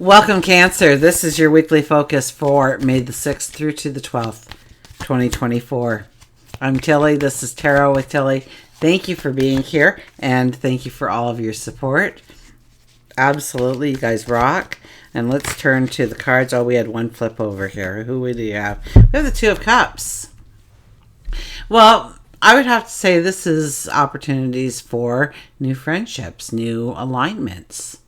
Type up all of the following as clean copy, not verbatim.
Welcome, Cancer. This is your weekly focus for May the 6th through to the 12th, 2024. I'm Tilly. This is Tarot with Tilly. Thank you for being here, and thank you for all of your support. Absolutely, you guys rock. And let's turn to the cards. Oh, we had one flip over here. Who do you have? We have the Two of Cups. Well, I would have to say this is opportunities for new friendships, new alignments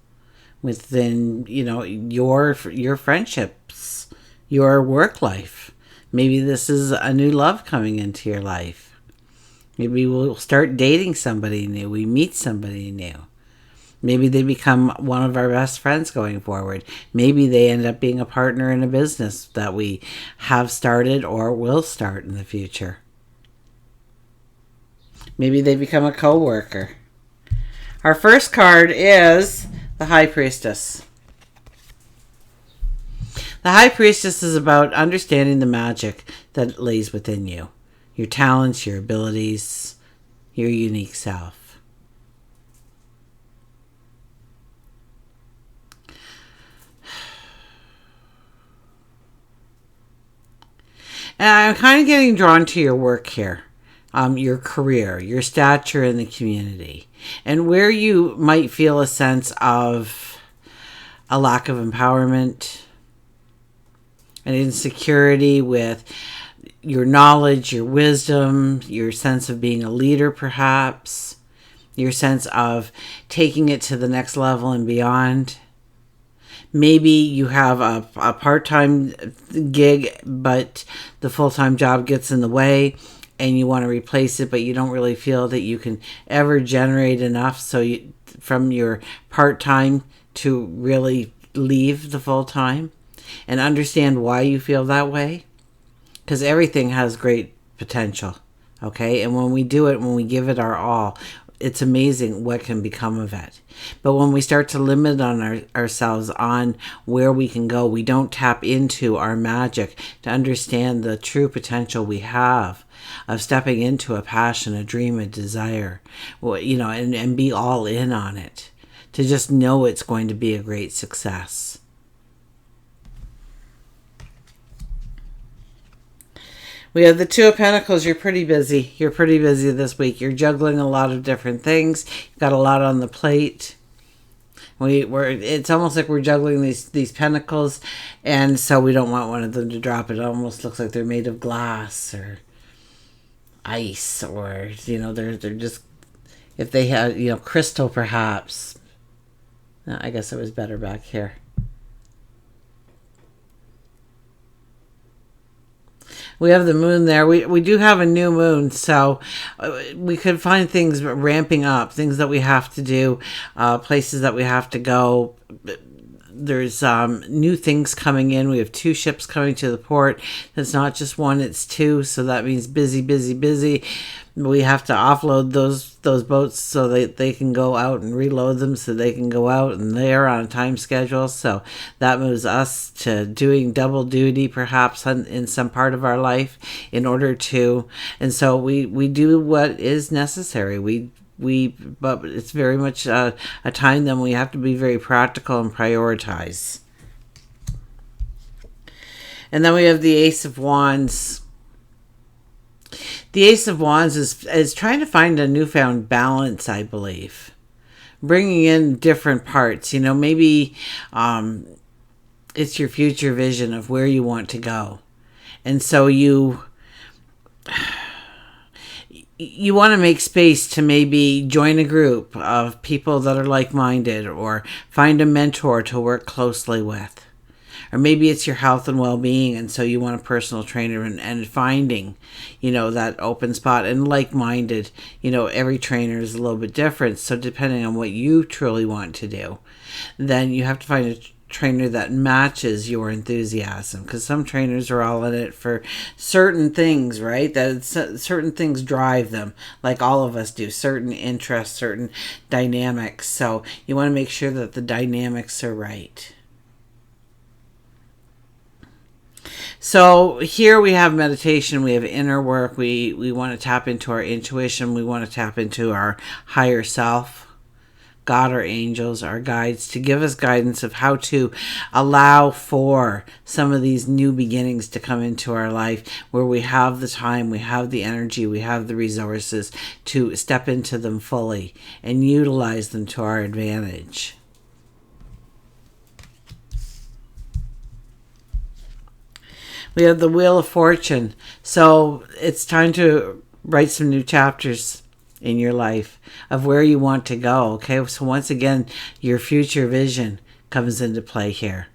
within, your friendships, your work life. Maybe this is a new love coming into your life. Maybe we'll start dating somebody new. We meet somebody new. Maybe they become one of our best friends going forward. Maybe they end up being a partner in a business that we have started or will start in the future. Maybe they become a co-worker. Our first card is the High Priestess. The High Priestess is about understanding the magic that lays within you. Your talents, your abilities, your unique self. And I'm kind of getting drawn to your work here. Your career, your stature in the community, and where you might feel a sense of a lack of empowerment, an insecurity with your knowledge, your wisdom, your sense of being a leader perhaps, your sense of taking it to the next level and beyond. Maybe you have a part-time gig, but the full-time job gets in the way, and you want to replace it, but you don't really feel that you can ever generate enough from your part-time to really leave the full-time and understand why you feel that way. Because everything has great potential, okay? And when we do it, when we give it our all, it's amazing what can become of it. But when we start to limit on ourselves on where we can go, we don't tap into our magic to understand the true potential we have of stepping into a passion, a dream, a desire, and be all in on it, to just know it's going to be a great success. We have the Two of Pentacles. You're pretty busy. You're pretty busy this week. You're juggling a lot of different things. You've got a lot on the plate. It's almost like we're juggling these pentacles, and so we don't want one of them to drop. It almost looks like they're made of glass or ice, or they're just, if they had crystal perhaps. I guess it was better back here. We have the moon there. We do have a new moon, so we could find things ramping up, things that we have to do, places that we have to go. There's new things coming in. We have 2 ships coming to the port. It's not just one, it's 2, so that means busy, busy, busy. We have to offload those boats so they can go out and reload them so they can go out, and they're on a time schedule. So that moves us to doing double duty perhaps in some part of our life in order to, and so we do what is necessary. But it's very much a time then we have to be very practical and prioritize. And then we have the Ace of Wands. The Ace of Wands is trying to find a newfound balance, I believe. Bringing in different parts. Maybe it's your future vision of where you want to go. And so you want to make space to maybe join a group of people that are like-minded, or find a mentor to work closely with. Or maybe it's your health and well-being, and so you want a personal trainer, and finding, that open spot, and like-minded. Every trainer is a little bit different, so depending on what you truly want to do, then you have to find a trainer that matches your enthusiasm, because some trainers are all in it for certain things, right? That certain things drive them, like all of us do, certain interests, certain dynamics. So you want to make sure that the dynamics are right. So here we have meditation, we have inner work, we want to tap into our intuition, we want to tap into our higher self, God, our angels, our guides, to give us guidance of how to allow for some of these new beginnings to come into our life, where we have the time, we have the energy, we have the resources to step into them fully and utilize them to our advantage. We have the Wheel of Fortune. So it's time to write some new chapters in your life of where you want to go. Okay, so once again, your future vision comes into play here.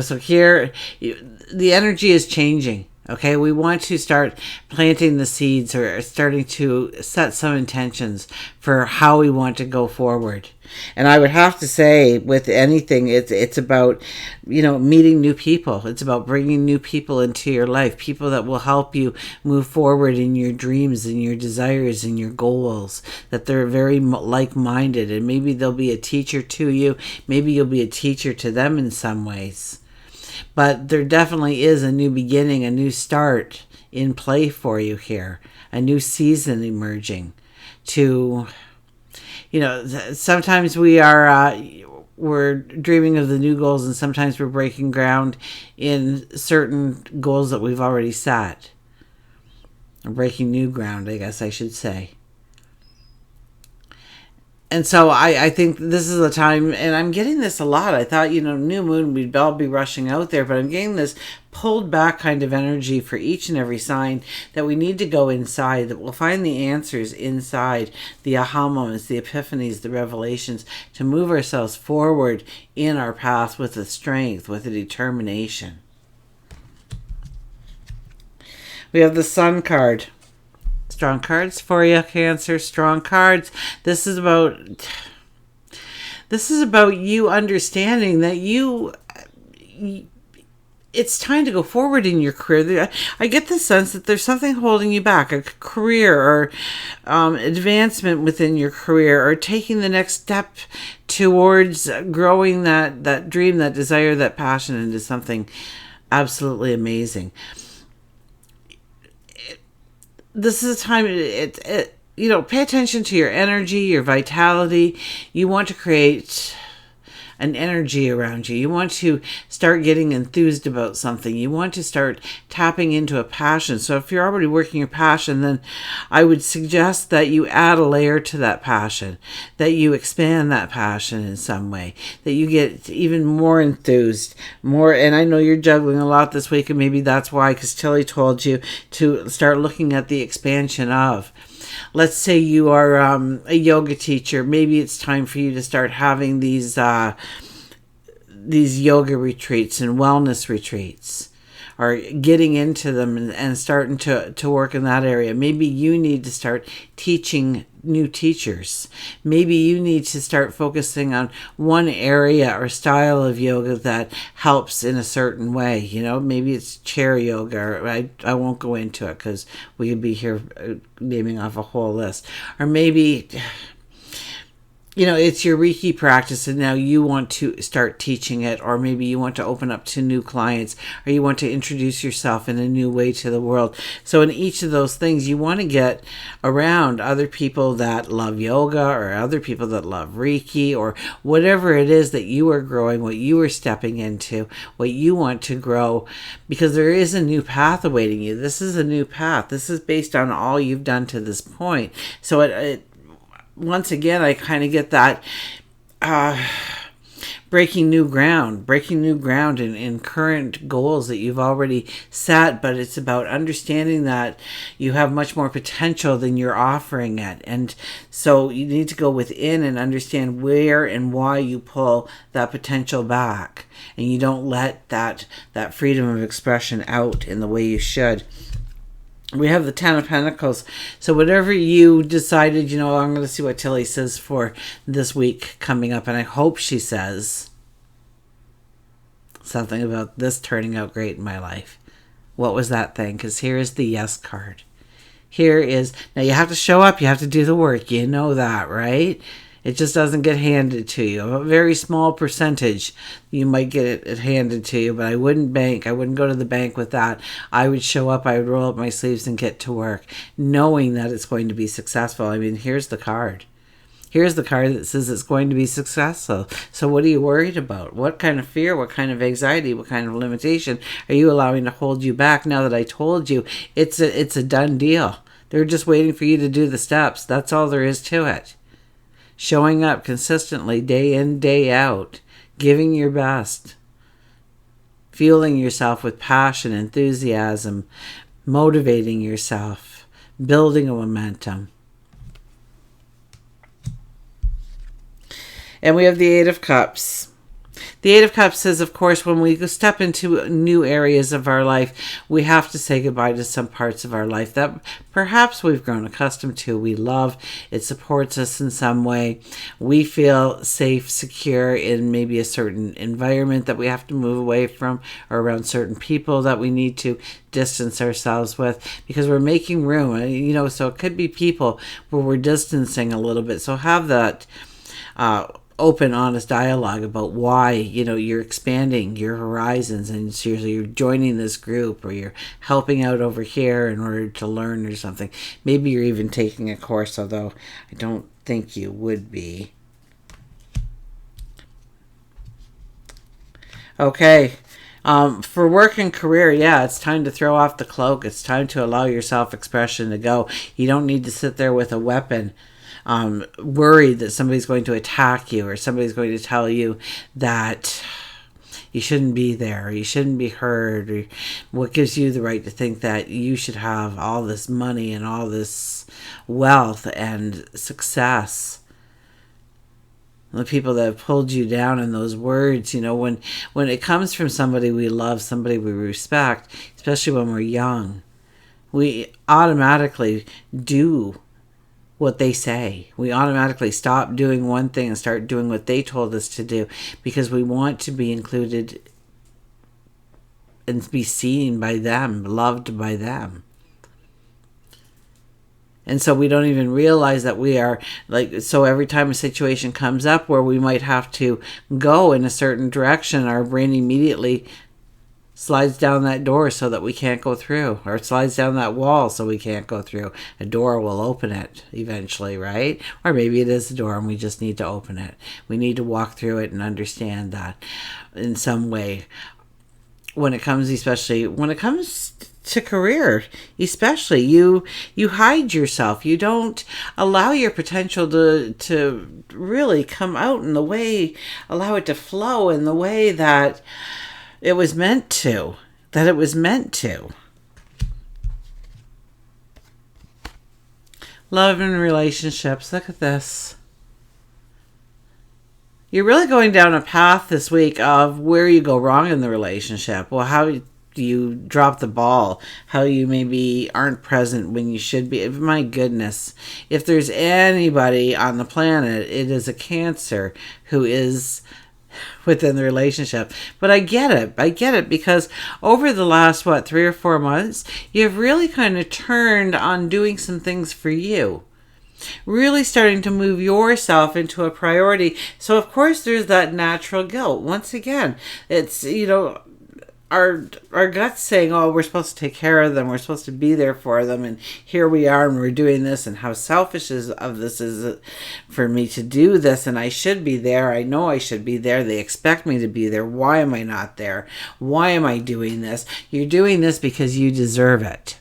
So here, the energy is changing. Okay, we want to start planting the seeds, or starting to set some intentions for how we want to go forward. And I would have to say, with anything, it's about, meeting new people. It's about bringing new people into your life, people that will help you move forward in your dreams and your desires and your goals, that they're very like-minded, and maybe they'll be a teacher to you. Maybe you'll be a teacher to them in some ways. But there definitely is a new beginning, a new start in play for you here, a new season emerging. Sometimes we're dreaming of the new goals, and sometimes we're breaking ground in certain goals that we've already set. Or breaking new ground, I guess I should say. And so I think this is a time, and I'm getting this a lot. I thought, new moon, we'd all be rushing out there, but I'm getting this pulled back kind of energy for each and every sign, that we need to go inside, that we'll find the answers inside, the aha moments, the epiphanies, the revelations, to move ourselves forward in our path with a strength, with a determination. We have the Sun card. Strong cards for you, Cancer. Strong cards. This is about you understanding that it's time to go forward in your career. I get the sense that there's something holding you back, a career or advancement within your career, or taking the next step towards growing that dream, that desire, that passion into something absolutely amazing. This is a time, pay attention to your energy, your vitality. You want to create an energy around you. You want to start getting enthused about something. You want to start tapping into a passion. So if you're already working your passion, then I would suggest that you add a layer to that passion, that you expand that passion in some way, that you get even more enthused, more. And I know you're juggling a lot this week, and maybe that's why, because Tilly told you to start looking at the expansion of. Let's say you are a yoga teacher. Maybe it's time for you to start having these yoga retreats and wellness retreats, or getting into them and starting to work in that area. Maybe you need to start teaching new teachers. Maybe you need to start focusing on one area or style of yoga that helps in a certain way. Maybe it's chair yoga. Or I won't go into it because we could be here naming off a whole list. Or maybe it's your Reiki practice, and now you want to start teaching it, or maybe you want to open up to new clients, or you want to introduce yourself in a new way to the world. So in each of those things, you want to get around other people that love yoga, or other people that love Reiki, or whatever it is that you are growing, what you are stepping into, what you want to grow, because there is a new path awaiting you. This is a new path. This is based on all you've done to this point. So it once again, I kind of get that breaking new ground in current goals that you've already set, but it's about understanding that you have much more potential than you're offering it. And so you need to go within and understand where and why you pull that potential back, and you don't let that freedom of expression out in the way you should. We have the Ten of Pentacles. So whatever you decided, I'm going to see what Tilly says for this week coming up. And I hope she says something about this turning out great in my life. What was that thing? Because here is the Yes card. Here is, now you have to show up. You have to do the work. You know that, right? It just doesn't get handed to you. A very small percentage you might get it handed to you, but I wouldn't bank. I wouldn't go to the bank with that. I would show up, I would roll up my sleeves and get to work, knowing that it's going to be successful. I mean, here's the card. Here's the card that says it's going to be successful. So what are you worried about? What kind of fear, what kind of anxiety, what kind of limitation are you allowing to hold you back now that I told you it's a done deal? They're just waiting for you to do the steps. That's all there is to it. Showing up consistently, day in, day out, giving your best, fueling yourself with passion, enthusiasm, motivating yourself, building a momentum. And we have the Eight of Cups. The Eight of Cups says, of course, when we step into new areas of our life, we have to say goodbye to some parts of our life that perhaps we've grown accustomed to. We love. It supports us in some way. We feel safe, secure in maybe a certain environment that we have to move away from, or around certain people that we need to distance ourselves with, because we're making room. So it could be people where we're distancing a little bit. So have that open, honest dialogue about why, you're expanding your horizons, and so you're joining this group, or you're helping out over here in order to learn or something. Maybe you're even taking a course, although I don't think you would be. Okay. For work and career, it's time to throw off the cloak. It's time to allow your self-expression to go. You don't need to sit there with a weapon, worried that somebody's going to attack you, or somebody's going to tell you that you shouldn't be there, or you shouldn't be heard, or what gives you the right to think that you should have all this money and all this wealth and success. The people that have pulled you down in those words, when it comes from somebody we love, somebody we respect, especially when we're young, we automatically do what they say. We automatically stop doing one thing and start doing what they told us to do, because we want to be included and be seen by them, loved by them. And so we don't even realize that we are so every time a situation comes up where we might have to go in a certain direction, our brain immediately slides down that door so that we can't go through, or slides down that wall so we can't go through. A door will open it eventually, right? Or maybe it is a door and we just need to open it. We need to walk through it and understand that in some way. Especially when it comes to career, especially, you hide yourself. You don't allow your potential to really come out in the way, allow it to flow in the way that it was meant to. Love and relationships. Look at this. You're really going down a path this week of where you go wrong in the relationship. Well, how do you drop the ball? How you maybe aren't present when you should be. My goodness. If there's anybody on the planet, it is a Cancer who is within the relationship. But I get it, because over the last 3 or 4 months, you've really kind of turned on doing some things for you, really starting to move yourself into a priority. So of course there's that natural guilt. Once again, it's our guts saying, oh, we're supposed to take care of them, we're supposed to be there for them, and here we are and we're doing this, and how selfish is it for me to do this, and I should be there, I know I should be there, they expect me to be there, why am I not there, why am I doing this? You're doing this because you deserve it,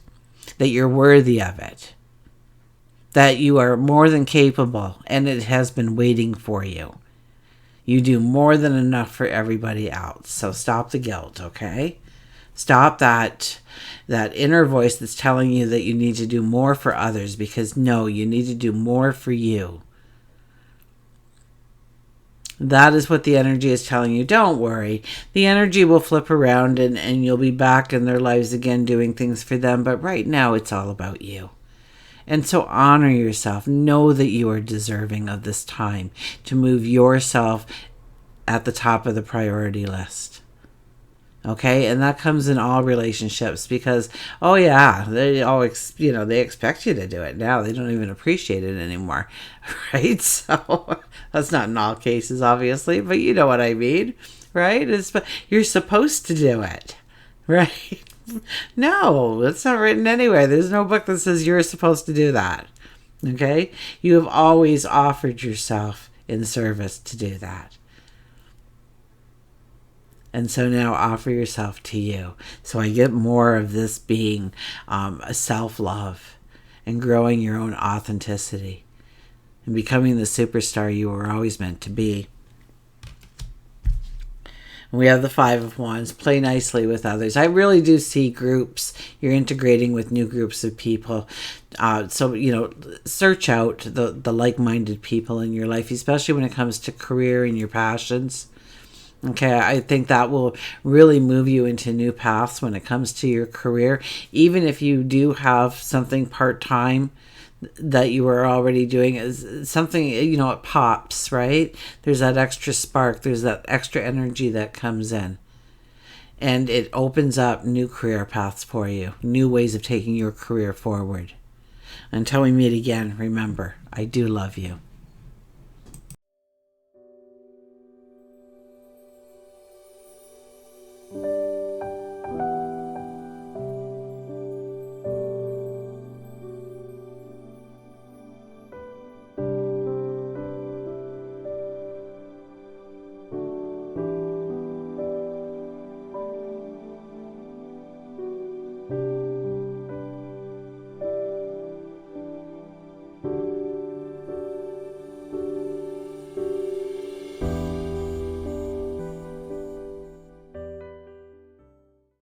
that you're worthy of it, that you are more than capable, and it has been waiting for you. You do more than enough for everybody else. So stop the guilt, okay? Stop that inner voice that's telling you that you need to do more for others, because no, you need to do more for you. That is what the energy is telling you. Don't worry. The energy will flip around and you'll be back in their lives again doing things for them. But right now it's all about you. And so honor yourself. Know that you are deserving of this time to move yourself at the top of the priority list. Okay? And that comes in all relationships, because, oh yeah, they always, they expect you to do it now. They don't even appreciate it anymore. Right? So that's not in all cases, obviously, but you know what I mean. Right? You're supposed to do it. Right? No, it's not written anywhere. There's no book that says you're supposed to do that. Okay? You have always offered yourself in service to do that. And so now offer yourself to you. So I get more of this being a self-love and growing your own authenticity and becoming the superstar you were always meant to be. And we have the Five of Wands. Play nicely with others. I really do see groups. You're integrating with new groups of people. So, search out the like-minded people in your life, especially when it comes to career and your passions. Okay, I think that will really move you into new paths when it comes to your career. Even if you do have something part-time that you were already doing, is something, it pops, right? There's that extra spark. There's that extra energy that comes in. And it opens up new career paths for you, new ways of taking your career forward. Until we meet again, remember, I do love you.